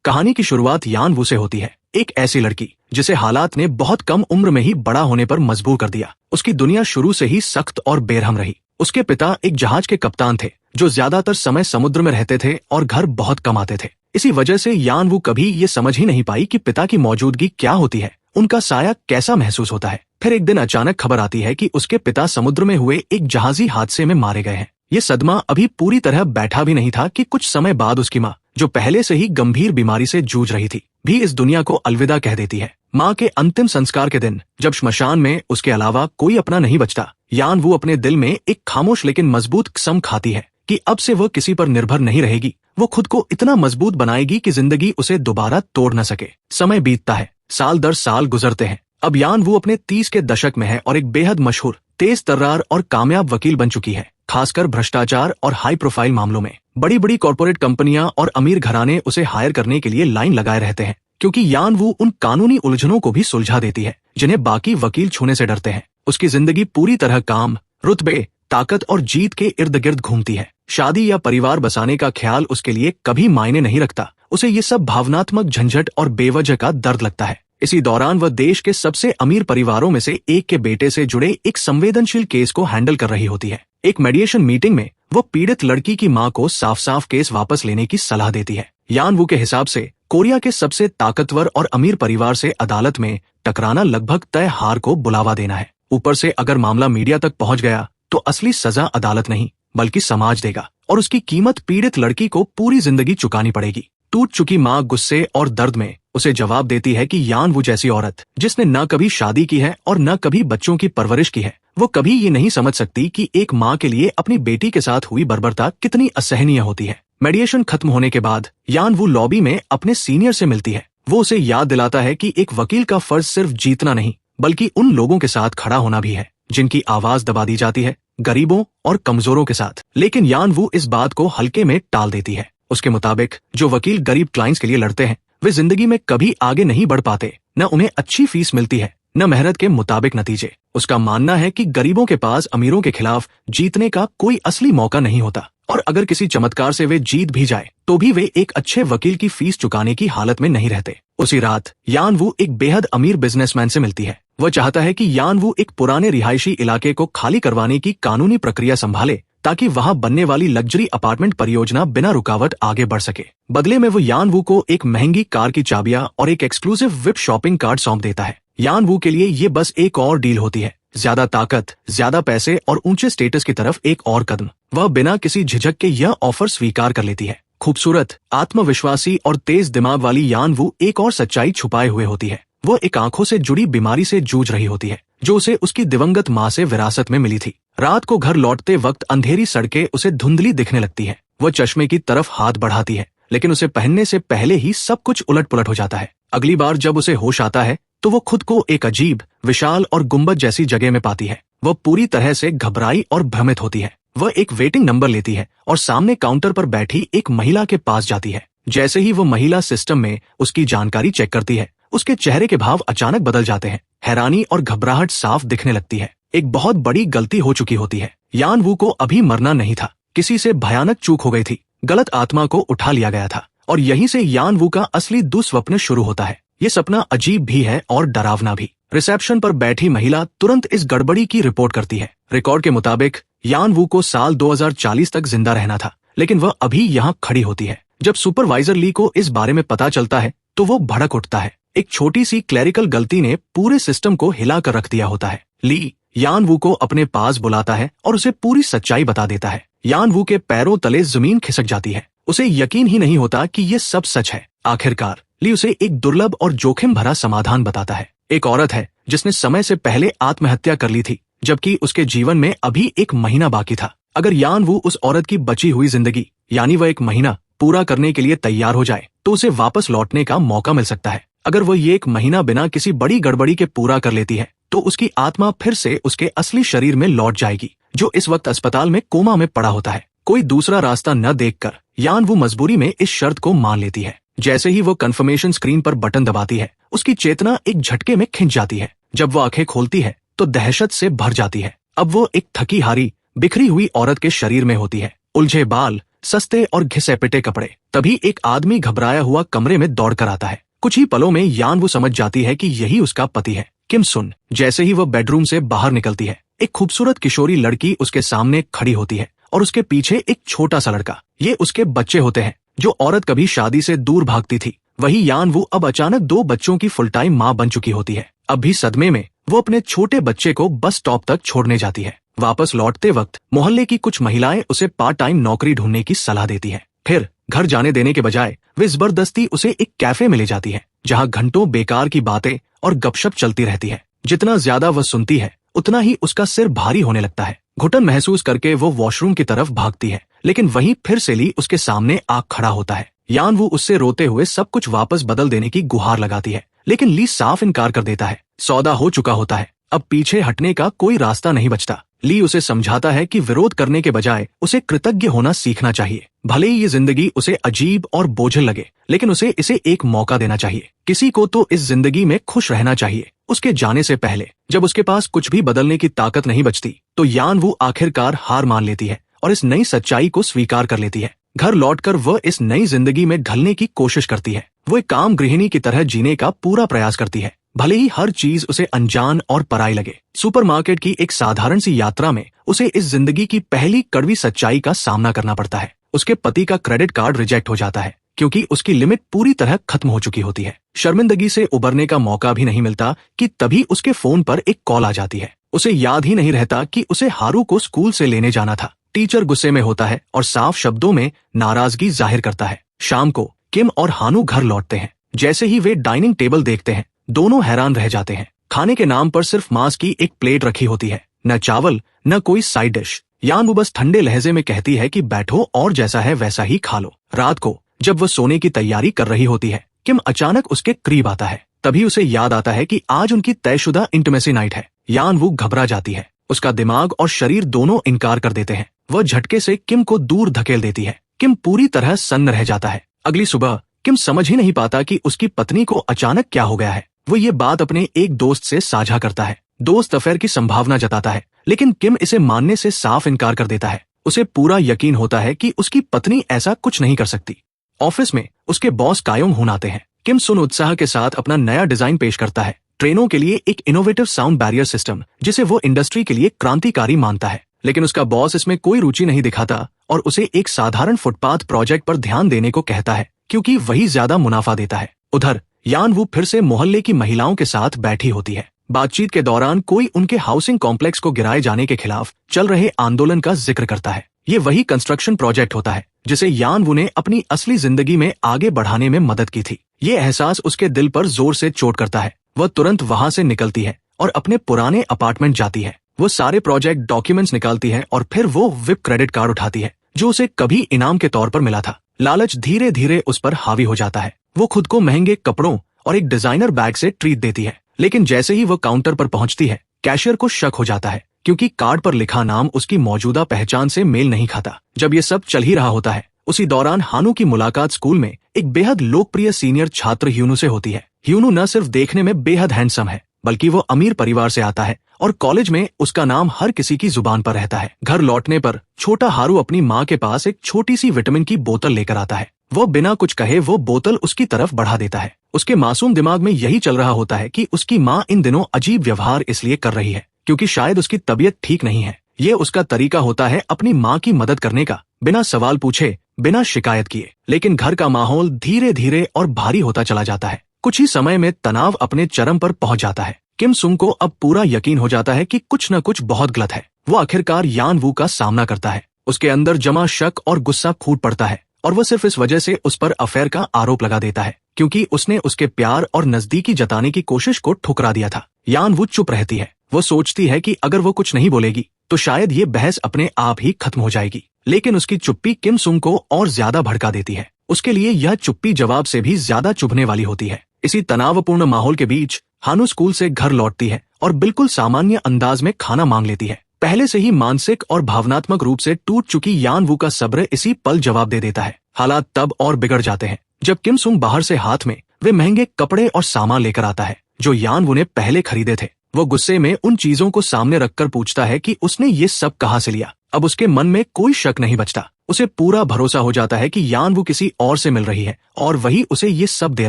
कहानी की शुरुआत यान वू से होती है, एक ऐसी लड़की जिसे हालात ने बहुत कम उम्र में ही बड़ा होने पर मजबूर कर दिया। उसकी दुनिया शुरू से ही सख्त और बेरहम रही। उसके पिता एक जहाज के कप्तान थे जो ज्यादातर समय समुद्र में रहते थे और घर बहुत कम आते थे। इसी वजह से यान वू कभी ये समझ ही नहीं पाई कि पिता की मौजूदगी क्या होती है, उनका साया कैसा महसूस होता है। फिर एक दिन अचानक खबर आती है कि उसके पिता समुद्र में हुए एक जहाजी हादसे में मारे गए हैं। ये सदमा अभी पूरी तरह बैठा भी नहीं था कि कुछ समय बाद उसकी माँ, जो पहले से ही गंभीर बीमारी से जूझ रही थी, भी इस दुनिया को अलविदा कह देती है। माँ के अंतिम संस्कार के दिन जब श्मशान में उसके अलावा कोई अपना नहीं बचता, यान वू अपने दिल में एक खामोश लेकिन मजबूत कसम खाती है कि अब से वह किसी पर निर्भर नहीं रहेगी। वो खुद को इतना मजबूत बनाएगी कि जिंदगी उसे दोबारा तोड़ न सके। समय बीतता है, साल दर साल गुजरते हैं। अब यान वू अपने 30 के दशक में है और एक बेहद मशहूर, तेज तर्रार और कामयाब वकील बन चुकी है। खासकर भ्रष्टाचार और हाई प्रोफाइल मामलों में बड़ी बड़ी कॉर्पोरेट कंपनियां और अमीर घराने उसे हायर करने के लिए लाइन लगाए रहते हैं, क्योंकि यान वू उन कानूनी उलझनों को भी सुलझा देती है जिन्हें बाकी वकील छूने से डरते हैं। उसकी जिंदगी पूरी तरह काम, रुतबे, ताकत और जीत के इर्द गिर्द घूमती है। शादी या परिवार बसाने का ख्याल उसके लिए कभी मायने नहीं रखता। उसे ये सब भावनात्मक झंझट और बेवजह का दर्द लगता है। इसी दौरान वह देश के सबसे अमीर परिवारों में से एक के बेटे से जुड़े एक संवेदनशील केस को हैंडल कर रही होती है। एक मेडिएशन मीटिंग में वो पीड़ित लड़की की मां को साफ साफ केस वापस लेने की सलाह देती है। यान वू के हिसाब से कोरिया के सबसे ताकतवर और अमीर परिवार से अदालत में टकराना लगभग तय हार को बुलावा देना है। ऊपर से अगर मामला मीडिया तक पहुंच गया तो असली सजा अदालत नहीं बल्कि समाज देगा, और उसकी कीमत पीड़ित लड़की को पूरी जिंदगी चुकानी पड़ेगी। टूट चुकी मां गुस्से और दर्द में उसे जवाब देती है कि यान वू जैसी औरत जिसने न कभी शादी की है और न कभी बच्चों की परवरिश की है, वो कभी ये नहीं समझ सकती कि एक माँ के लिए अपनी बेटी के साथ हुई बर्बरता कितनी असहनीय होती है। मेडिएशन खत्म होने के बाद यान वू लॉबी में अपने सीनियर से मिलती है। वो उसे याद दिलाता है कि एक वकील का फर्ज सिर्फ जीतना नहीं बल्कि उन लोगों के साथ खड़ा होना भी है जिनकी आवाज दबा दी जाती है, गरीबों और कमजोरों के साथ। लेकिन यान वू इस बात को हल्के में टाल देती है। उसके मुताबिक जो वकील गरीब क्लाइंट्स के लिए लड़ते हैं वे जिंदगी में कभी आगे नहीं बढ़ पाते। न उन्हें अच्छी फीस मिलती है, न मेहनत के मुताबिक नतीजे। उसका मानना है कि गरीबों के पास अमीरों के खिलाफ जीतने का कोई असली मौका नहीं होता, और अगर किसी चमत्कार से वे जीत भी जाए तो भी वे एक अच्छे वकील की फीस चुकाने की हालत में नहीं रहते। उसी रात यान वू एक बेहद अमीर बिजनेसमैन से मिलती है। वह चाहता है कि यान वू एक पुराने रिहायशी इलाके को खाली करवाने की कानूनी प्रक्रिया संभाले ताकि वहां बनने वाली लग्जरी अपार्टमेंट परियोजना बिना रुकावट आगे बढ़ सके। बदले में वो यान वू को एक महंगी कार की चाबियां और एक एक्सक्लूसिव विप शॉपिंग कार्ड सौंप देता है। यान वू के लिए ये बस एक और डील होती है, ज्यादा ताकत, ज्यादा पैसे और ऊंचे स्टेटस की तरफ एक और कदम। वह बिना किसी झिझक के यह ऑफर स्वीकार कर लेती है। खूबसूरत, आत्मविश्वासी और तेज दिमाग वाली यान वू एक और सच्चाई छुपाए हुए होती है। वो एक आंखों से जुड़ी बीमारी से जूझ रही होती है जो उसे उसकी दिवंगत माँ से विरासत में मिली थी। रात को घर लौटते वक्त अंधेरी सड़कें उसे धुंधली दिखने लगती है। वह चश्मे की तरफ हाथ बढ़ाती है, लेकिन उसे पहनने से पहले ही सब कुछ उलट पुलट हो जाता है। अगली बार जब उसे होश आता है तो वो खुद को एक अजीब, विशाल और गुंबद जैसी जगह में पाती है। वह पूरी तरह से घबराई और भ्रमित होती है। वह एक वेटिंग नंबर लेती है और सामने काउंटर पर बैठी एक महिला के पास जाती है। जैसे ही वो महिला सिस्टम में उसकी जानकारी चेक करती है, उसके चेहरे के भाव अचानक बदल जाते हैं। हैरानी और घबराहट साफ दिखने लगती है। एक बहुत बड़ी गलती हो चुकी होती है। यान वू को अभी मरना नहीं था, किसी से भयानक चूक हो गई थी। गलत आत्मा को उठा लिया गया था, और यहीं से यान वू का असली दुस्वप्न शुरू होता है। ये सपना अजीब भी है और डरावना भी। रिसेप्शन पर बैठी महिला तुरंत इस गड़बड़ी की रिपोर्ट करती है। रिकॉर्ड के मुताबिक यान वू को साल 2040 तक जिंदा रहना था, लेकिन वह अभी यहाँ खड़ी होती है। जब सुपरवाइजर ली को इस बारे में पता चलता है तो वो भड़क उठता है। एक छोटी सी क्लैरिकल गलती ने पूरे सिस्टम को हिला कर रख दिया होता है। ली यान वू को अपने पास बुलाता है और उसे पूरी सच्चाई बता देता है। यान वू के पैरों तले जमीन खिसक जाती है। उसे यकीन ही नहीं होता कि ये सब सच है। आखिरकार ली उसे एक दुर्लभ और जोखिम भरा समाधान बताता है। एक औरत है जिसने समय से पहले आत्महत्या कर ली थी, जबकि उसके जीवन में अभी एक महीना बाकी था। अगर यान वू उस औरत की बची हुई जिंदगी यानी वह एक महीना पूरा करने के लिए तैयार हो जाए तो उसे वापस लौटने का मौका मिल सकता है। अगर वो ये एक महीना बिना किसी बड़ी गड़बड़ी के पूरा कर लेती है तो उसकी आत्मा फिर से उसके असली शरीर में लौट जाएगी, जो इस वक्त अस्पताल में कोमा में पड़ा होता है। कोई दूसरा रास्ता न देखकर यान वू मजबूरी में इस शर्त को मान लेती है। जैसे ही वो कंफर्मेशन स्क्रीन पर बटन दबाती है, उसकी चेतना एक झटके में खिंच जाती है। जब वो आंखें खोलती है तो दहशत से भर जाती है। अब वो एक थकी हारी, बिखरी हुई औरत के शरीर में होती है। उलझे बाल, सस्ते और घिसे पिटे कपड़े। तभी एक आदमी घबराया हुआ कमरे में दौड़कर आता है। कुछ ही पलों में यान वो समझ जाती है कि यही उसका पति है, किम सुन। जैसे ही वह बेडरूम से बाहर निकलती है, एक खूबसूरत किशोरी लड़की उसके सामने खड़ी होती है और उसके पीछे एक छोटा सा लड़का। ये उसके बच्चे होते हैं। जो औरत कभी शादी से दूर भागती थी, वही यान वो अब अचानक 2 बच्चों की फुल टाइम माँ बन चुकी होती है। अब भी सदमे में वो अपने छोटे बच्चे को बस स्टॉप तक छोड़ने जाती है। वापस लौटते वक्त मोहल्ले की कुछ महिलाएं उसे पार्ट टाइम नौकरी ढूंढने की सलाह देती है। फिर घर जाने देने के बजाय वे जबरदस्ती उसे एक कैफे में ले जाती है, जहाँ घंटों बेकार की बातें और गपशप चलती रहती है। जितना ज्यादा वह सुनती है, उतना ही उसका सिर भारी होने लगता है। घुटन महसूस करके वो वॉशरूम की तरफ भागती है, लेकिन वहीं फिर से ली उसके सामने आ खड़ा होता है। यान वो उससे रोते हुए सब कुछ वापस बदल देने की गुहार लगाती है, लेकिन ली साफ इनकार कर देता है। सौदा हो चुका होता है, अब पीछे हटने का कोई रास्ता नहीं बचता। ली उसे समझाता है कि विरोध करने के बजाय उसे कृतज्ञ होना सीखना चाहिए। भले ही ये जिंदगी उसे अजीब और बोझिल लगे, लेकिन उसे इसे एक मौका देना चाहिए। किसी को तो इस जिंदगी में खुश रहना चाहिए। उसके जाने से पहले जब उसके पास कुछ भी बदलने की ताकत नहीं बचती, तो यान वो आखिरकार हार मान लेती है और इस नई सच्चाई को स्वीकार कर लेती है। घर लौटकर वह इस नई जिंदगी में ढलने की कोशिश करती है। वो एक काम गृहिणी की तरह जीने का पूरा प्रयास करती है, भले ही हर चीज उसे अनजान और पराई लगे। सुपरमार्केट की एक साधारण सी यात्रा में उसे इस जिंदगी की पहली कड़वी सच्चाई का सामना करना पड़ता है। उसके पति का क्रेडिट कार्ड रिजेक्ट हो जाता है, क्योंकि उसकी लिमिट पूरी तरह खत्म हो चुकी होती है। शर्मिंदगी से उबरने का मौका भी नहीं मिलता कि तभी उसके फोन पर एक कॉल आ जाती है। उसे याद ही नहीं रहता कि उसे हारू को स्कूल से लेने जाना था। टीचर गुस्से में होता है और साफ शब्दों में नाराजगी जाहिर करता है। शाम को किम और हानू घर लौटते हैं। जैसे ही वे डाइनिंग टेबल देखते हैं, दोनों हैरान रह जाते हैं। खाने के नाम पर सिर्फ मांस की एक प्लेट रखी होती है, न चावल न कोई साइड डिश। यान वो बस ठंडे लहजे में कहती है कि बैठो और जैसा है वैसा ही खा लो। रात को जब वो सोने की तैयारी कर रही होती है, किम अचानक उसके करीब आता है। तभी उसे याद आता है कि आज उनकी तयशुदा इंटीमेसी नाइट है। यान वो घबरा जाती है। उसका दिमाग और शरीर दोनों इनकार कर देते हैं। वह झटके से किम को दूर धकेल देती है। किम पूरी तरह सन्न रह जाता है। अगली सुबह किम समझ ही नहीं पाता कि उसकी पत्नी को अचानक क्या हो गया है। वो ये बात अपने एक दोस्त से साझा करता है। दोस्त अफेयर की संभावना जताता है, लेकिन किम इसे मानने से साफ इनकार कर देता है। उसे पूरा यकीन होता है कि उसकी पत्नी ऐसा कुछ नहीं कर सकती। ऑफिस में उसके बॉस कायोंग हुन आते हैं। किम सुन उत्साह के साथ अपना नया डिजाइन पेश करता है, ट्रेनों के लिए एक इनोवेटिव साउंड बैरियर सिस्टम, जिसे वो इंडस्ट्री के लिए क्रांतिकारी मानता है। लेकिन उसका बॉस इसमें कोई रुचि नहीं दिखाता और उसे एक साधारण फुटपाथ प्रोजेक्ट पर ध्यान देने को कहता है, क्योंकि वही ज्यादा मुनाफा देता है। उधर यान वो फिर से मोहल्ले की महिलाओं के साथ बैठी होती है। बातचीत के दौरान कोई उनके हाउसिंग कॉम्प्लेक्स को गिराए जाने के खिलाफ चल रहे आंदोलन का जिक्र करता है। ये वही कंस्ट्रक्शन प्रोजेक्ट होता है जिसे यान वो ने अपनी असली जिंदगी में आगे बढ़ाने में मदद की थी। ये एहसास उसके दिल पर जोर से चोट करता है। वह तुरंत वहां से निकलती है और अपने पुराने अपार्टमेंट जाती है। वो सारे प्रोजेक्ट डॉक्यूमेंट्स निकालती है और फिर वो विप क्रेडिट कार्ड उठाती है, जो उसे कभी इनाम के तौर पर मिला था। लालच धीरे धीरे उस पर हावी हो जाता है। वो खुद को महंगे कपड़ों और एक डिजाइनर बैग से ट्रीट देती है, लेकिन जैसे ही वो काउंटर पर पहुंचती है, कैशियर को शक हो जाता है, क्योंकि कार्ड पर लिखा नाम उसकी मौजूदा पहचान से मेल नहीं खाता। जब ये सब चल ही रहा होता है, उसी दौरान हानू की मुलाकात स्कूल में एक बेहद लोकप्रिय सीनियर छात्र ह्यूनू से होती है। ह्यूनू न सिर्फ देखने में बेहद हैंडसम है, बल्कि वो अमीर परिवार से आता है और कॉलेज में उसका नाम हर किसी की जुबान पर रहता है। घर लौटने पर छोटा हारू अपनी माँ के पास एक छोटी सी विटामिन की बोतल लेकर आता है। वो बिना कुछ कहे वो बोतल उसकी तरफ बढ़ा देता है। उसके मासूम दिमाग में यही चल रहा होता है कि उसकी माँ इन दिनों अजीब व्यवहार इसलिए कर रही है क्योंकि शायद उसकी तबीयत ठीक नहीं है। ये उसका तरीका होता है अपनी माँ की मदद करने का, बिना सवाल पूछे, बिना शिकायत किए। लेकिन घर का माहौल धीरे धीरे और भारी होता चला जाता है। कुछ ही समय में तनाव अपने चरम पर पहुंच जाता है। किम सुंग को अब पूरा यकीन हो जाता है कि कुछ न कुछ बहुत गलत है। वो आखिरकार यान वू का सामना करता है। उसके अंदर जमा शक और गुस्सा फूट पड़ता है और वह सिर्फ इस वजह से उस पर अफेयर का आरोप लगा देता है क्योंकि उसने उसके प्यार और नजदीकी जताने की कोशिश को ठुकरा दिया था। यान वू चुप रहती है। वो सोचती है कि अगर वो कुछ नहीं बोलेगी तो शायद ये बहस अपने आप ही खत्म हो जाएगी, लेकिन उसकी चुप्पी किम सुंग को और ज्यादा भड़का देती है। उसके लिए यह चुप्पी जवाब से भी ज्यादा चुभने वाली होती है। इसी तनावपूर्ण माहौल के बीच हानू स्कूल से घर लौटती है और बिल्कुल सामान्य अंदाज में खाना मांग लेती है। पहले से ही मानसिक और भावनात्मक रूप से टूट चुकी यान वू का सब्र इसी पल जवाब दे देता है। हालात तब और बिगड़ जाते हैं जब किम सुंग बाहर से हाथ में वे महंगे कपड़े और सामान लेकर आता है जो यान वू ने पहले खरीदे थे। वो गुस्से में उन चीजों को सामने रखकर पूछता है कि उसने ये सब कहाँ से लिया। अब उसके मन में कोई शक नहीं बचता। उसे पूरा भरोसा हो जाता है कि यान वो किसी और से मिल रही है और वही उसे ये सब दे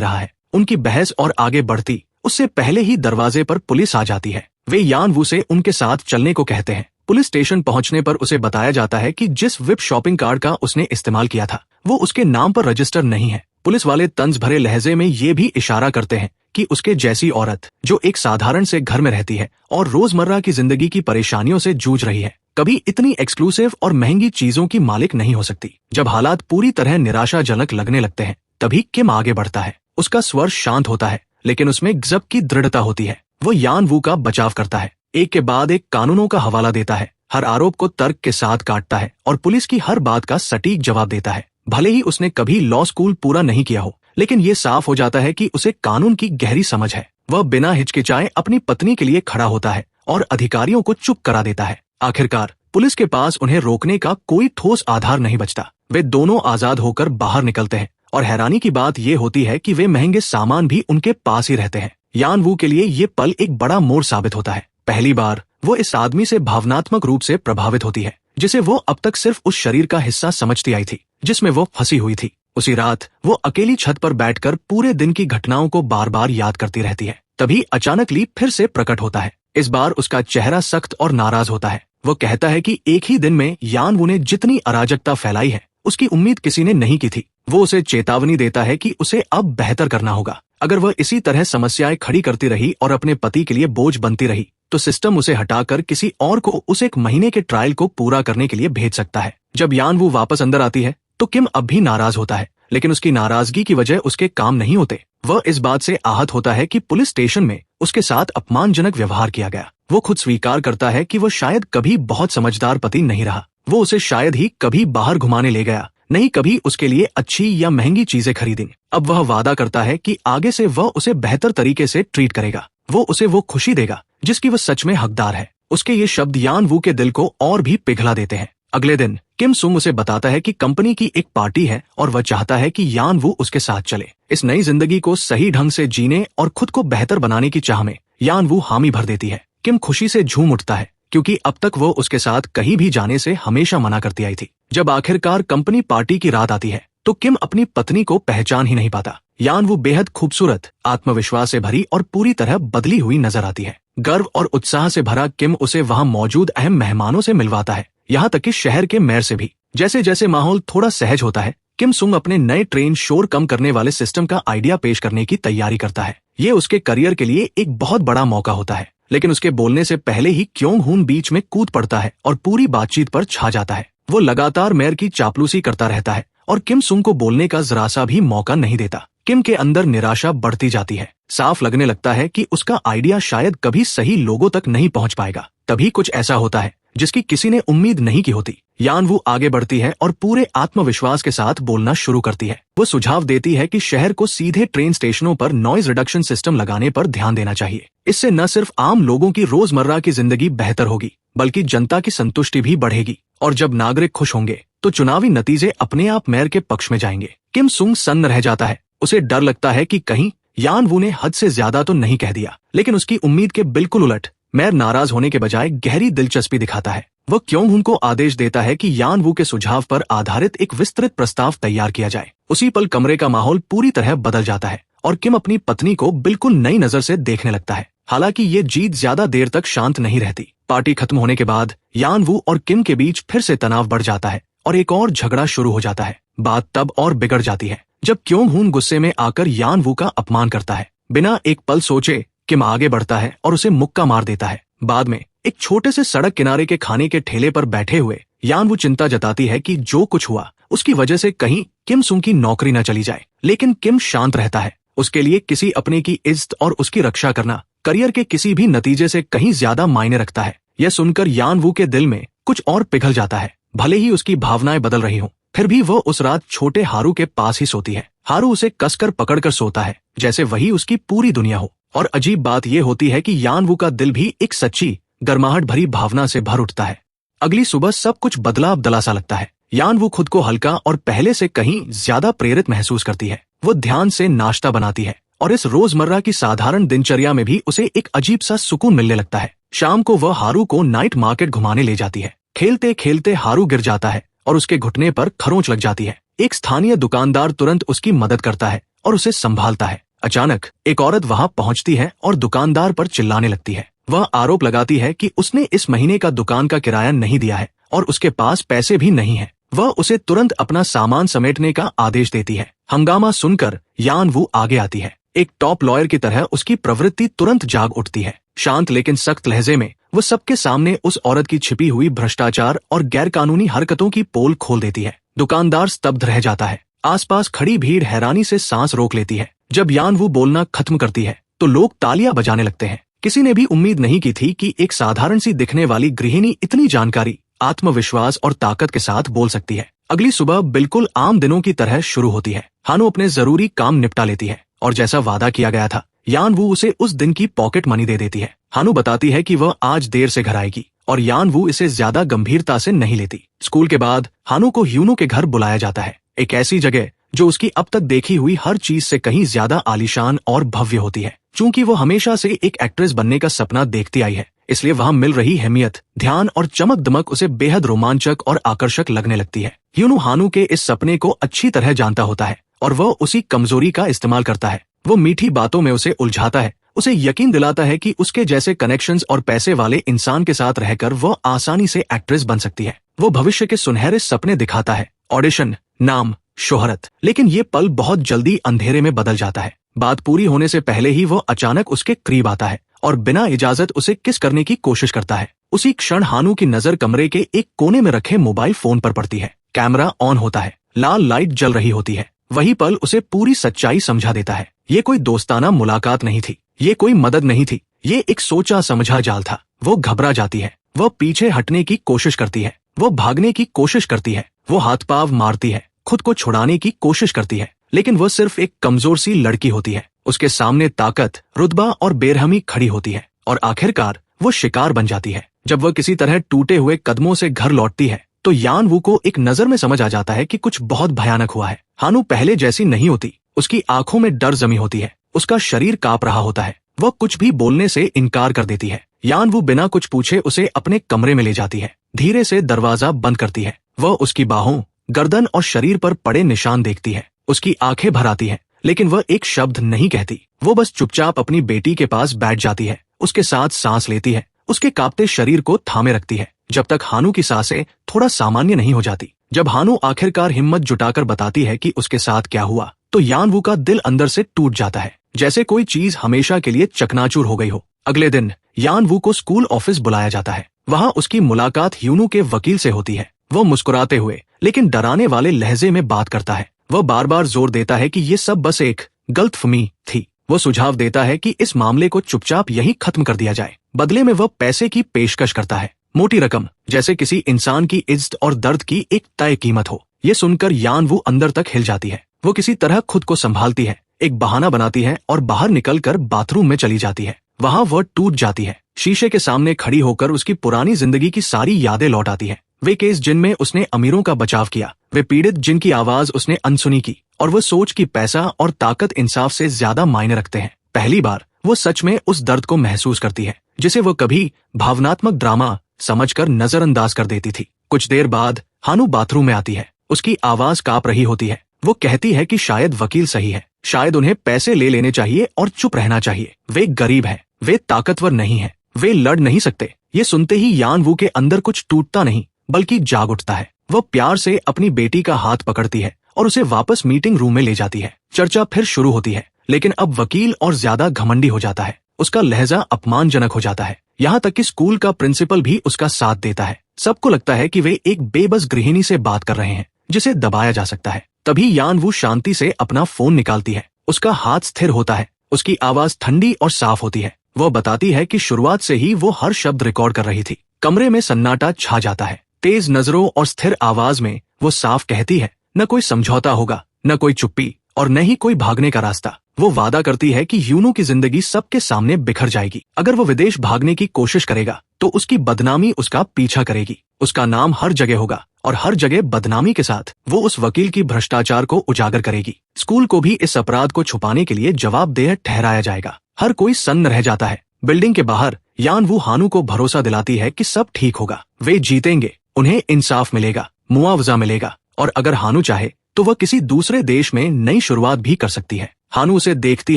रहा है। उनकी बहस और आगे बढ़ती उससे पहले ही दरवाजे पर पुलिस आ जाती है। वे यान वू से उनके साथ चलने को कहते हैं। पुलिस स्टेशन पहुंचने पर उसे बताया जाता है कि जिस विप शॉपिंग कार्ड का उसने इस्तेमाल किया था वो उसके नाम पर रजिस्टर नहीं है। पुलिस वाले तंज भरे लहजे में ये भी इशारा करते हैं कि उसके जैसी औरत जो एक साधारण से घर में रहती है और रोजमर्रा की जिंदगी की परेशानियों से जूझ रही है, कभी इतनी एक्सक्लूसिव और महंगी चीजों की मालिक नहीं हो सकती। जब हालात पूरी तरह निराशाजनक लगने लगते हैं तभी किम आगे बढ़ता है। उसका स्वर शांत होता है लेकिन उसमें गजब की दृढ़ता होती है। वो यान वू का बचाव करता है, एक के बाद एक कानूनों का हवाला देता है, हर आरोप को तर्क के साथ काटता है और पुलिस की हर बात का सटीक जवाब देता है। भले ही उसने कभी लॉ स्कूल पूरा नहीं किया हो, लेकिन ये साफ हो जाता है कि उसे कानून की गहरी समझ है। वह बिना हिचकिचाए अपनी पत्नी के लिए खड़ा होता है और अधिकारियों को चुप करा देता है। आखिरकार पुलिस के पास उन्हें रोकने का कोई ठोस आधार नहीं बचता। वे दोनों आजाद होकर बाहर निकलते हैं और हैरानी की बात यह होती है कि वे महंगे सामान भी उनके पास ही रहते हैं। यान वू के लिए ये पल एक बड़ा मोड़ साबित होता है। पहली बार वो इस आदमी से भावनात्मक रूप से प्रभावित होती है जिसे वो अब तक सिर्फ उस शरीर का हिस्सा समझती आई थी जिसमें वो फंसी हुई थी। उसी रात वो अकेली छत पर बैठकर पूरे दिन की घटनाओं को बार बार याद करती रहती है। तभी अचानक ली फिर से प्रकट होता है। इस बार उसका चेहरा सख्त और नाराज होता है। वो कहता है कि एक ही दिन में यान वू ने जितनी अराजकता फैलाई है उसकी उम्मीद किसी ने नहीं की थी। वो उसे चेतावनी देता है कि उसे अब बेहतर करना होगा। अगर वह इसी तरह समस्याएं खड़ी करती रही और अपने पति के लिए बोझ बनती रही तो सिस्टम उसे हटाकर किसी और को उस एक महीने के ट्रायल को पूरा करने के लिए भेज सकता है। जब यान वू वापस अंदर आती है तो किम अब भी नाराज होता है, लेकिन उसकी नाराजगी की वजह उसके काम नहीं होते। वह इस बात से आहत होता है कि पुलिस स्टेशन में उसके साथ अपमानजनक व्यवहार किया गया। वो खुद स्वीकार करता है कि वो शायद कभी बहुत समझदार पति नहीं रहा। वो उसे शायद ही कभी बाहर घुमाने ले गया, नहीं कभी उसके लिए अच्छी या महंगी चीजें खरीदी। अब वह वादा करता है कि आगे से वह उसे बेहतर तरीके से ट्रीट करेगा। वो उसे वो खुशी देगा जिसकी वह सच में हकदार है। उसके ये शब्द यान वू के दिल को और भी पिघला देते हैं। अगले दिन किम सुंग उसे बताता है कि कंपनी की एक पार्टी है और वह चाहता है कि यान वू उसके साथ चले। इस नई जिंदगी को सही ढंग से जीने और खुद को बेहतर बनाने की चाह में यान वू हामी भर देती है। किम खुशी से झूम उठता है क्योंकि अब तक वो उसके साथ कहीं भी जाने से हमेशा मना करती आई थी। जब आखिरकार कंपनी पार्टी की रात आती है तो किम अपनी पत्नी को पहचान ही नहीं पाता। यान वू बेहद खूबसूरत, आत्मविश्वास से भरी और पूरी तरह बदली हुई नजर आती है। गर्व और उत्साह से भरा किम उसे वहां मौजूद अहम मेहमानों से मिलवाता है, यहाँ तक कि शहर के मेयर से भी। जैसे जैसे माहौल थोड़ा सहज होता है, किम सुंग अपने नए ट्रेन शोर कम करने वाले सिस्टम का आइडिया पेश करने की तैयारी करता है। ये उसके करियर के लिए एक बहुत बड़ा मौका होता है, लेकिन उसके बोलने से पहले ही क्योंग हुन बीच में कूद पड़ता है और पूरी बातचीत पर छा जाता है। वो लगातार मेयर की चापलूसी करता रहता है और किम सुंग को बोलने का जरा सा भी मौका नहीं देता। किम के अंदर निराशा बढ़ती जाती है। साफ लगने लगता है कि उसका आइडिया शायद कभी सही लोगों तक नहीं पहुंच पाएगा। तभी कुछ ऐसा होता है जिसकी किसी ने उम्मीद नहीं की होती। यान वू आगे बढ़ती है और पूरे आत्मविश्वास के साथ बोलना शुरू करती है। वो सुझाव देती है कि शहर को सीधे ट्रेन स्टेशनों पर नॉइज रिडक्शन सिस्टम लगाने पर ध्यान देना चाहिए। इससे न सिर्फ आम लोगों की रोजमर्रा की जिंदगी बेहतर होगी बल्कि जनता की संतुष्टि भी बढ़ेगी, और जब नागरिक खुश होंगे तो चुनावी नतीजे अपने आप मेयर के पक्ष में जाएंगे। किम सुंग सन्न रह जाता है। उसे डर लगता है कि कहीं यान वू ने हद से ज्यादा तो नहीं कह दिया, लेकिन उसकी उम्मीद के बिल्कुल उलट मेयर नाराज होने के बजाय गहरी दिलचस्पी दिखाता है। वह क्योंग हुन को आदेश देता है कि यान वू के सुझाव पर आधारित एक विस्तृत प्रस्ताव तैयार किया जाए। उसी पल कमरे का माहौल पूरी तरह बदल जाता है और किम अपनी पत्नी को बिल्कुल नई नजर से देखने लगता है। हालांकि ये जीत ज्यादा देर तक शांत नहीं रहती। पार्टी खत्म होने के बाद यान वू और किम के बीच फिर से तनाव बढ़ जाता है और एक और झगड़ा शुरू हो जाता है। बात तब और बिगड़ जाती है जब क्योंग हुन गुस्से में आकर यान वू का अपमान करता है। बिना एक पल सोचे किम आगे बढ़ता है और उसे मुक्का मार देता है। बाद में एक छोटे से सड़क किनारे के खाने के ठेले पर बैठे हुए यान वू चिंता जताती है कि जो कुछ हुआ उसकी वजह से कहीं किम सुंग की नौकरी न चली जाए, लेकिन किम शांत रहता है। उसके लिए किसी अपने की इज्जत और उसकी रक्षा करना करियर के किसी भी नतीजे से कहीं ज्यादा मायने रखता है। यह सुनकर यान वू के दिल में कुछ और पिघल जाता है। भले ही उसकी भावनाएं बदल रही हों, फिर भी वो उस रात छोटे हारू के पास ही सोती है। हारू उसे कसकर पकड़कर सोता है जैसे वही उसकी पूरी दुनिया हो। और अजीब बात यह होती है कि यान वू का दिल भी एक सच्ची गर्माहट भरी भावना से भर उठता है। अगली सुबह सब कुछ बदला बदला सा लगता है। यान वू खुद को हल्का और पहले से कहीं ज्यादा प्रेरित महसूस करती है। वो ध्यान से नाश्ता बनाती है और इस रोजमर्रा की साधारण दिनचर्या में भी उसे एक अजीब सा सुकून मिलने लगता है। शाम को वह हारू को नाइट मार्केट घुमाने ले जाती है। खेलते खेलते हारू गिर जाता है और उसके घुटने पर खरोंच लग जाती है। एक स्थानीय दुकानदार तुरंत उसकी मदद करता है और उसे संभालता है। अचानक एक औरत वहां पहुंचती है और दुकानदार पर चिल्लाने लगती है। वह आरोप लगाती है कि उसने इस महीने का दुकान का किराया नहीं दिया है और उसके पास पैसे भी नहीं है। वह उसे तुरंत अपना सामान समेटने का आदेश देती है। हंगामा सुनकर यान वू आगे आती है। एक टॉप लॉयर की तरह उसकी प्रवृत्ति तुरंत जाग उठती है। शांत लेकिन सख्त लहजे में वो सबके सामने उस औरत की छिपी हुई भ्रष्टाचार और गैरकानूनी हरकतों की पोल खोल देती है। दुकानदार स्तब्ध रह जाता है। आसपास खड़ी भीड़ हैरानी से सांस रोक लेती है। जब यान वू बोलना खत्म करती है तो लोग तालियां बजाने लगते हैं। किसी ने भी उम्मीद नहीं की थी कि एक साधारण सी दिखने वाली गृहिणी इतनी जानकारी, आत्मविश्वास और ताकत के साथ बोल सकती है। अगली सुबह बिल्कुल आम दिनों की तरह शुरू होती है। हानु अपने जरूरी काम निपटा लेती है और जैसा वादा किया गया था, यान वू उसे उस दिन की पॉकेट मनी दे देती है। हानु बताती है कि वह आज देर से घर आएगी और यान वू इसे ज्यादा गंभीरता से नहीं लेती। स्कूल के बाद हानु को ह्यूनो के घर बुलाया जाता है, एक ऐसी जगह जो उसकी अब तक देखी हुई हर चीज से कहीं ज्यादा आलीशान और भव्य होती है। चूंकि वो हमेशा से एक एक्ट्रेस बनने का सपना देखती आई है, इसलिए वहां मिल रही अहमियत, ध्यान और चमक दमक उसे बेहद रोमांचक और आकर्षक लगने लगती है। ह्यूनो हानु के इस सपने को अच्छी तरह जानता होता है और वह उसी कमजोरी का इस्तेमाल करता है। वो मीठी बातों में उसे उलझाता है, उसे यकीन दिलाता है कि उसके जैसे कनेक्शंस और पैसे वाले इंसान के साथ रहकर वह आसानी से एक्ट्रेस बन सकती है। वो भविष्य के सुनहरे सपने दिखाता है, ऑडिशन, नाम, शोहरत। लेकिन ये पल बहुत जल्दी अंधेरे में बदल जाता है। बात पूरी होने से पहले ही वो अचानक उसके करीब आता है और बिना इजाजत उसे किस करने की कोशिश करता है। उसी क्षण हानु की नजर कमरे के एक कोने में रखे मोबाइल फोन पर पड़ती है। कैमरा ऑन होता है, लाल लाइट जल रही होती है। वही पल उसे पूरी सच्चाई समझा देता है। ये कोई दोस्ताना मुलाकात नहीं थी, ये कोई मदद नहीं थी, ये एक सोचा समझा जाल था। वो घबरा जाती है, वो पीछे हटने की कोशिश करती है, वो भागने की कोशिश करती है, वो हाथ पाव मारती है, खुद को छुड़ाने की कोशिश करती है, लेकिन वह सिर्फ एक कमजोर सी लड़की होती है। उसके सामने ताकत, रुतबा और बेरहमी खड़ी होती है और आखिरकार वो शिकार बन जाती है। जब वह किसी तरह टूटे हुए कदमों से घर लौटती है तो यान वू को एक नजर में समझ आ जाता है कि कुछ बहुत भयानक हुआ है। हानु पहले जैसी नहीं होती, उसकी आंखों में डर जमी होती है, उसका शरीर कांप रहा होता है, वह कुछ भी बोलने से इनकार कर देती है। यान वू बिना कुछ पूछे उसे अपने कमरे में ले जाती है, धीरे से दरवाजा बंद करती है। वह उसकी बाहों, गर्दन और शरीर पर पड़े निशान देखती है। उसकी आंखें भर आती हैं, लेकिन वह एक शब्द नहीं कहती। वो बस चुपचाप अपनी बेटी के पास बैठ जाती है, उसके साथ सांस लेती है, उसके कांपते शरीर को थामे रखती है, जब तक हानु की सांसें थोड़ा सामान्य नहीं हो जाती। जब हानु आखिरकार हिम्मत जुटाकर बताती है कि उसके साथ क्या हुआ, तो यान वू का दिल अंदर से टूट जाता है, जैसे कोई चीज हमेशा के लिए चकनाचूर हो गई हो। अगले दिन यान वू को स्कूल ऑफिस बुलाया जाता है। वहां उसकी मुलाकात ह्यूनो के वकील से होती है। वो मुस्कुराते हुए लेकिन डराने वाले लहजे में बात करता है। वह बार बार जोर देता है कि ये सब बस एक गलतफहमी थी। वो सुझाव देता है कि इस मामले को चुपचाप यहीं खत्म कर दिया जाए। बदले में वह पैसे की पेशकश करता है, मोटी रकम, जैसे किसी इंसान की इज्जत और दर्द की एक तय कीमत हो। ये सुनकर यान वू अंदर तक हिल जाती है। वो किसी तरह खुद को संभालती है, एक बहाना बनाती है और बाहर निकलकर बाथरूम में चली जाती है। वहां वह टूट जाती है। शीशे के सामने खड़ी होकर उसकी पुरानी जिंदगी की सारी यादें लौट आती है। वे केस जिनमें उसने अमीरों का बचाव किया, वे पीड़ित जिनकी आवाज उसने अनसुनी की, और वो सोच कि पैसा और ताकत इंसाफ से ज्यादा मायने रखते हैं। पहली बार वो सच में उस दर्द को महसूस करती है जिसे वो कभी भावनात्मक ड्रामा समझकर नजरअंदाज कर देती थी। कुछ देर बाद हानु बाथरूम में आती है। उसकी आवाज कांप रही होती है। वो कहती है कि शायद वकील सही है, शायद उन्हें पैसे ले लेने चाहिए और चुप रहना चाहिए। वे गरीब हैं, वे ताकतवर नहीं हैं, वे लड़ नहीं सकते। ये सुनते ही यान वू के अंदर कुछ टूटता नहीं बल्कि जाग उठता है। वह प्यार से अपनी बेटी का हाथ पकड़ती है और उसे वापस मीटिंग रूम में ले जाती है। चर्चा फिर शुरू होती है, लेकिन अब वकील और ज्यादा घमंडी हो जाता है। उसका लहजा अपमानजनक हो जाता है, यहाँ तक कि स्कूल का प्रिंसिपल भी उसका साथ देता है। सबको लगता है कि वे एक बेबस गृहिणी से बात कर रहे हैं जिसे दबाया जा सकता है। तभी यान वू शांति से अपना फोन निकालती है। उसका हाथ स्थिर होता है, उसकी आवाज ठंडी और साफ होती है। वह बताती है कि शुरुआत से ही वो हर शब्द रिकॉर्ड कर रही थी। कमरे में सन्नाटा छा जाता है। तेज नजरों और स्थिर आवाज में वो साफ कहती है, न कोई समझौता होगा, न कोई चुप्पी और न ही कोई भागने का रास्ता। वो वादा करती है कि ह्यूनो की जिंदगी सबके सामने बिखर जाएगी। अगर वो विदेश भागने की कोशिश करेगा तो उसकी बदनामी उसका पीछा करेगी। उसका नाम हर जगह होगा और हर जगह बदनामी के साथ वो उस वकील की भ्रष्टाचार को उजागर करेगी। स्कूल को भी इस अपराध को छुपाने के लिए जवाबदेह ठहराया जाएगा। हर कोई सन्न रह जाता है। बिल्डिंग के बाहर यान वू हानु को भरोसा दिलाती है कि सब ठीक होगा, वे जीतेंगे उन्हें इंसाफ मिलेगा, मुआवजा मिलेगा, और अगर हानू चाहे तो वह किसी दूसरे देश में नई शुरुआत भी कर सकती है। हानू उसे देखती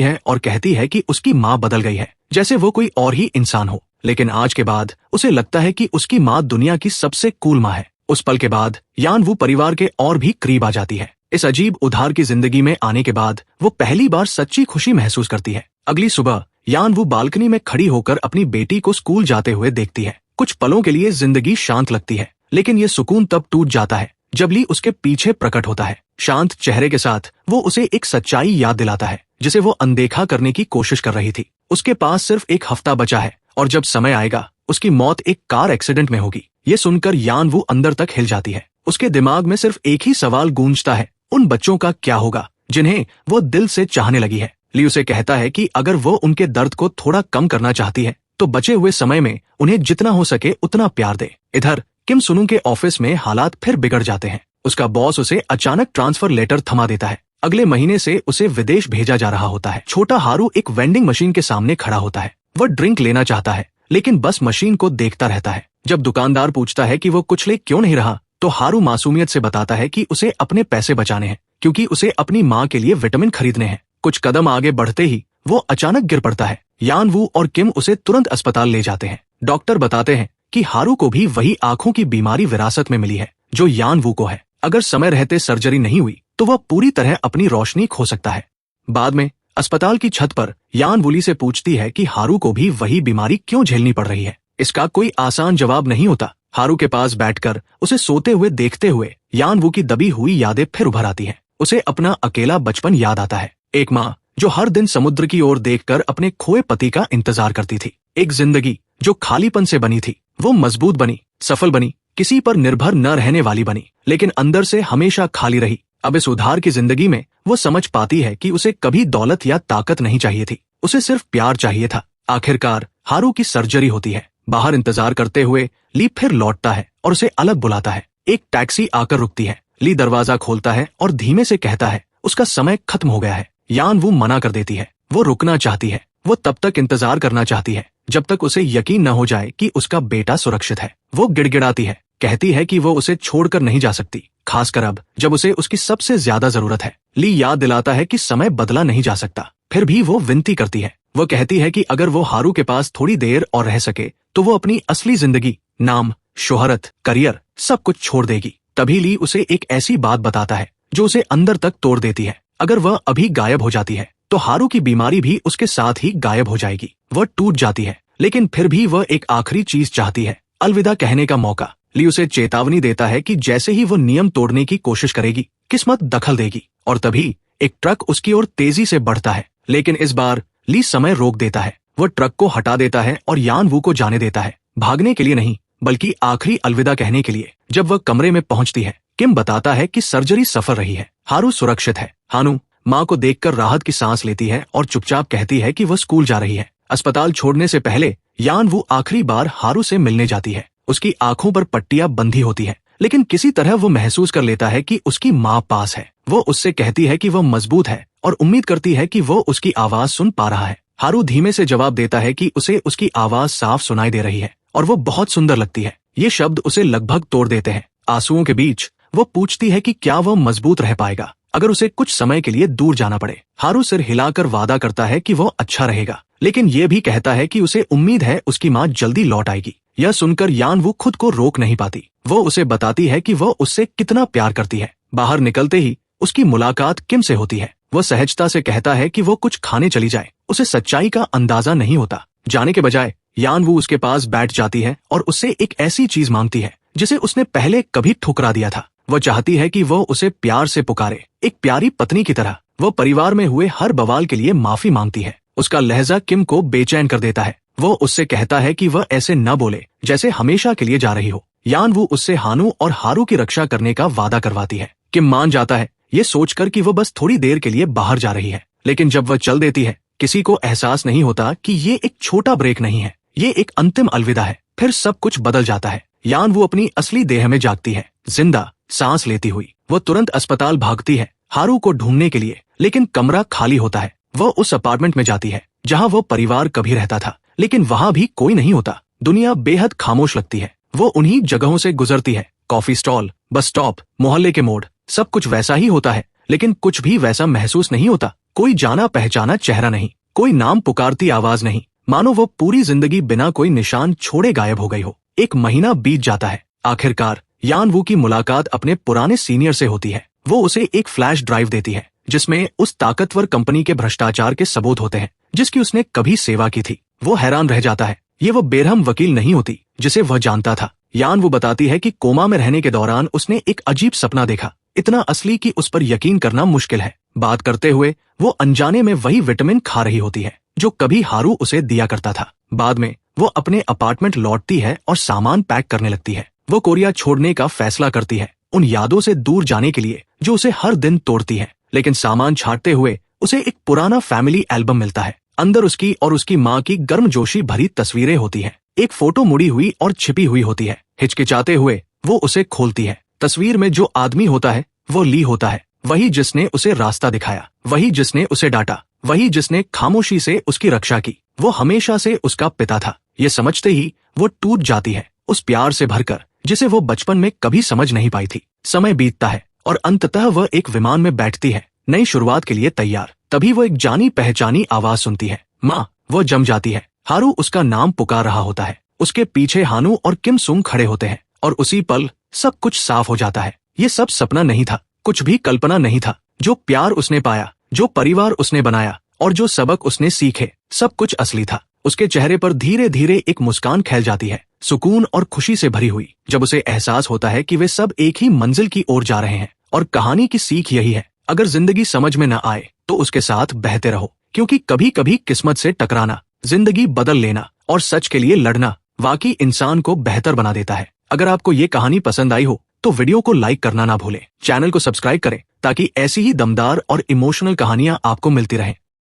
है और कहती है कि उसकी माँ बदल गई है, जैसे वो कोई और ही इंसान हो। लेकिन आज के बाद उसे लगता है कि उसकी माँ दुनिया की सबसे कूल माँ है। उस पल के बाद यान वू परिवार के और भी करीब आ जाती है। इस अजीब उधार की जिंदगी में आने के बाद वो पहली बार सच्ची खुशी महसूस करती है। अगली सुबह यान वू बालकनी में खड़ी होकर अपनी बेटी को स्कूल जाते हुए देखती है। कुछ पलों के लिए जिंदगी शांत लगती है, लेकिन ये सुकून तब टूट जाता है जब ली उसके पीछे प्रकट होता है। शांत चेहरे के साथ वो उसे एक सच्चाई याद दिलाता है जिसे वो अनदेखा करने की कोशिश कर रही थी। उसके पास सिर्फ एक हफ्ता बचा है और जब समय आएगा उसकी मौत एक कार एक्सीडेंट में होगी। ये सुनकर यान वू अंदर तक हिल जाती है। उसके दिमाग में सिर्फ एक ही सवाल गूंजता है, उन बच्चों का क्या होगा जिन्हें वो दिल से चाहने लगी है। ली उसे कहता है कि अगर वो उनके दर्द को थोड़ा कम करना चाहती है तो बचे हुए समय में उन्हें जितना हो सके उतना प्यार दे। इधर किम सुनु के ऑफिस में हालात फिर बिगड़ जाते हैं। उसका बॉस उसे अचानक ट्रांसफर लेटर थमा देता है। अगले महीने से उसे विदेश भेजा जा रहा होता है। छोटा हारू एक वेंडिंग मशीन के सामने खड़ा होता है। वह ड्रिंक लेना चाहता है, लेकिन बस मशीन को देखता रहता है। जब दुकानदार पूछता है कि वो कुछ ले क्यों नहीं रहा, तो हारू मासूमियत से बताता है कि उसे अपने पैसे बचाने हैं, क्योंकि उसे अपनी माँ के लिए विटामिन खरीदने हैं। कुछ कदम आगे बढ़ते ही वो अचानक गिर पड़ता है। यान वू और किम उसे तुरंत अस्पताल ले जाते हैं। डॉक्टर बताते हैं कि हारू को भी वही आंखों की बीमारी विरासत में मिली है जो यान वू को है। अगर समय रहते सर्जरी नहीं हुई तो वह पूरी तरह अपनी रोशनी खो सकता है। बाद में अस्पताल की छत पर यान वूली से पूछती है कि हारू को भी वही बीमारी क्यों झेलनी पड़ रही है। इसका कोई आसान जवाब नहीं होता। हारू के पास बैठकर उसे सोते हुए देखते हुए यान वू की दबी हुई यादें फिर उभर आती हैं। उसे अपना अकेला बचपन याद आता है। एक माँ जो हर दिन समुद्र की ओर देखकर अपने खोए पति का इंतजार करती थी। एक जिंदगी जो खालीपन से बनी थी, वो मजबूत बनी, सफल बनी, किसी पर निर्भर न रहने वाली बनी, लेकिन अंदर से हमेशा खाली रही। अब इस उधार की जिंदगी में वो समझ पाती है कि उसे कभी दौलत या ताकत नहीं चाहिए थी, उसे सिर्फ प्यार चाहिए था। आखिरकार हारू की सर्जरी होती है। बाहर इंतजार करते हुए ली फिर लौटता है और उसे अलग बुलाता है। एक टैक्सी आकर रुकती है। ली दरवाजा खोलता है और धीमे से कहता है उसका समय खत्म हो गया है। यान वू मना कर देती है। वो रुकना चाहती है। वो तब तक इंतजार करना चाहती है जब तक उसे यकीन न हो जाए कि उसका बेटा सुरक्षित है। वो गिड़गिड़ाती है, कहती है कि वो उसे छोड़कर नहीं जा सकती, खासकर अब जब उसे उसकी सबसे ज्यादा जरूरत है। ली याद दिलाता है कि समय बदला नहीं जा सकता, फिर भी वो विनती करती है। वो कहती है कि अगर वो हारू के पास थोड़ी देर और रह सके तो वो अपनी असली जिंदगी, नाम, शोहरत, करियर, सब कुछ छोड़ देगी। तभी ली उसे एक ऐसी बात बताता है जो उसे अंदर तक तोड़ देती है। अगर वह अभी गायब हो जाती है तो हारू की बीमारी भी उसके साथ ही गायब हो जाएगी। वह टूट जाती है, लेकिन फिर भी वह एक आखिरी चीज चाहती है, अलविदा कहने का मौका। ली उसे चेतावनी देता है कि जैसे ही वो नियम तोड़ने की कोशिश करेगी, किस्मत दखल देगी। और तभी एक ट्रक उसकी ओर तेजी से बढ़ता है, लेकिन इस बार ली समय रोक देता है। वह ट्रक को हटा देता है और यान वू को जाने देता है, भागने के लिए नहीं बल्कि आखिरी अलविदा कहने के लिए। जब वह कमरे में पहुंचती है, किम बताता है कि सर्जरी सफल रही है, हारू सुरक्षित है। हानू माँ को देखकर राहत की सांस लेती है और चुपचाप कहती है कि वह स्कूल जा रही है। अस्पताल छोड़ने से पहले यान वू आखिरी बार हारू से मिलने जाती है। उसकी आंखों पर पट्टियां बंधी होती है, लेकिन किसी तरह वो महसूस कर लेता है कि उसकी माँ पास है। वो उससे कहती है कि वह मजबूत है और उम्मीद करती है कि वो उसकी आवाज सुन पा रहा है। हारू धीमे से जवाब देता है कि उसे उसकी आवाज साफ सुनाई दे रही है और वो बहुत सुंदर लगती है। ये शब्द उसे लगभग तोड़ देते हैं। आंसुओं के बीच वो पूछती है कि क्या वह मजबूत रह पाएगा अगर उसे कुछ समय के लिए दूर जाना पड़े। हारू सिर हिलाकर वादा करता है कि वो अच्छा रहेगा, लेकिन ये भी कहता है कि उसे उम्मीद है उसकी माँ जल्दी लौट आएगी। यह सुनकर यान वू खुद को रोक नहीं पाती। वो उसे बताती है कि वो उससे कितना प्यार करती है। बाहर निकलते ही उसकी मुलाकात किम से होती है। वह सहजता से कहता है कि वो कुछ खाने चली जाए। उसे सच्चाई का अंदाजा नहीं होता। जाने के बजाय यान वू उसके पास बैठ जाती है और उससे एक ऐसी चीज मांगती है जिसे उसने पहले कभी ठुकरा दिया था। वह चाहती है कि वो उसे प्यार से पुकारे, एक प्यारी पत्नी की तरह। वो परिवार में हुए हर बवाल के लिए माफी मांगती है। उसका लहजा किम को बेचैन कर देता है। वो उससे कहता है कि वह ऐसे न बोले जैसे हमेशा के लिए जा रही हो। यान वू उससे हानू और हारू की रक्षा करने का वादा करवाती है। किम मान जाता है, ये सोचकर कि वह बस थोड़ी देर के लिए बाहर जा रही है। लेकिन जब वह चल देती है, किसी को एहसास नहीं होता कि ये एक छोटा ब्रेक नहीं है, ये एक अंतिम अलविदा है। फिर सब कुछ बदल जाता है। यान वू अपनी असली देह में जागती है, जिंदा, सांस लेती हुई। वह तुरंत अस्पताल भागती है हारू को ढूंढने के लिए, लेकिन कमरा खाली होता है। वह उस अपार्टमेंट में जाती है जहां वो परिवार कभी रहता था, लेकिन वहां भी कोई नहीं होता। दुनिया बेहद खामोश लगती है। वो उन्हीं जगहों से गुजरती है। कॉफी स्टॉल, बस स्टॉप, मोहल्ले के मोड़, सब कुछ वैसा ही होता है, लेकिन कुछ भी वैसा महसूस नहीं होता। कोई जाना पहचाना चेहरा नहीं, कोई नाम पुकारती आवाज नहीं, मानो वो पूरी जिंदगी बिना कोई निशान छोड़े गायब हो गई हो। एक महीना बीत जाता है। आखिरकार यान वू की मुलाकात अपने पुराने सीनियर से होती है। वो उसे एक फ्लैश ड्राइव देती है जिसमें उस ताकतवर कंपनी के भ्रष्टाचार के सबूत होते हैं जिसकी उसने कभी सेवा की थी। वो हैरान रह जाता है, ये वो बेरहम वकील नहीं होती जिसे वह जानता था। यान वो बताती है कि कोमा में रहने के दौरान उसने एक अजीब सपना देखा, इतना असली कि उस पर यकीन करना मुश्किल है। बात करते हुए वो अनजाने में वही विटामिन खा रही होती है जो कभी हारू उसे दिया करता था। बाद में वो अपने अपार्टमेंट लौटती है और सामान पैक करने लगती है। वो कोरिया छोड़ने का फैसला करती है, उन यादों से दूर जाने के लिए जो उसे हर दिन तोड़ती है। लेकिन सामान छांटते हुए उसे एक पुराना फैमिली एल्बम मिलता है। अंदर उसकी और उसकी माँ की गर्मजोशी भरी तस्वीरें होती हैं। एक फोटो मुड़ी हुई और छिपी हुई होती है। हिचकिचाते हुए वो उसे खोलती है। तस्वीर में जो आदमी होता है वो ली होता है, वही जिसने उसे रास्ता दिखाया, वही जिसने उसे डांटा, वही जिसने खामोशी से उसकी रक्षा की। वो हमेशा से उसका पिता था। ये समझते ही वो टूट जाती है, उस प्यार से भरकर जिसे वो बचपन में कभी समझ नहीं पाई थी। समय बीतता है और अंततः वह एक विमान में बैठती है, नई शुरुआत के लिए तैयार। तभी वो एक जानी पहचानी आवाज सुनती है, माँ। वो जम जाती है। हारू उसका नाम पुकार रहा होता है। उसके पीछे हानू और किम सुंग खड़े होते हैं और उसी पल सब कुछ साफ हो जाता है। ये सब सपना नहीं था, कुछ भी कल्पना नहीं था। जो प्यार उसने पाया, जो परिवार उसने बनाया और जो सबक उसने सीखे, सब कुछ असली था। उसके चेहरे पर धीरे धीरे एक मुस्कान खिल जाती है, सुकून और खुशी से भरी हुई, जब उसे एहसास होता है कि वे सब एक ही मंजिल की ओर जा रहे हैं। और कहानी की सीख यही है, अगर जिंदगी समझ में न आए तो उसके साथ बहते रहो, क्योंकि कभी कभी किस्मत से टकराना, जिंदगी बदल लेना और सच के लिए लड़ना वाकई इंसान को बेहतर बना देता है। अगर आपको ये कहानी पसंद आई हो तो वीडियो को लाइक करना ना भूलें। चैनल को सब्सक्राइब करें ताकि ऐसी ही दमदार और इमोशनल कहानियां आपको मिलती रहें।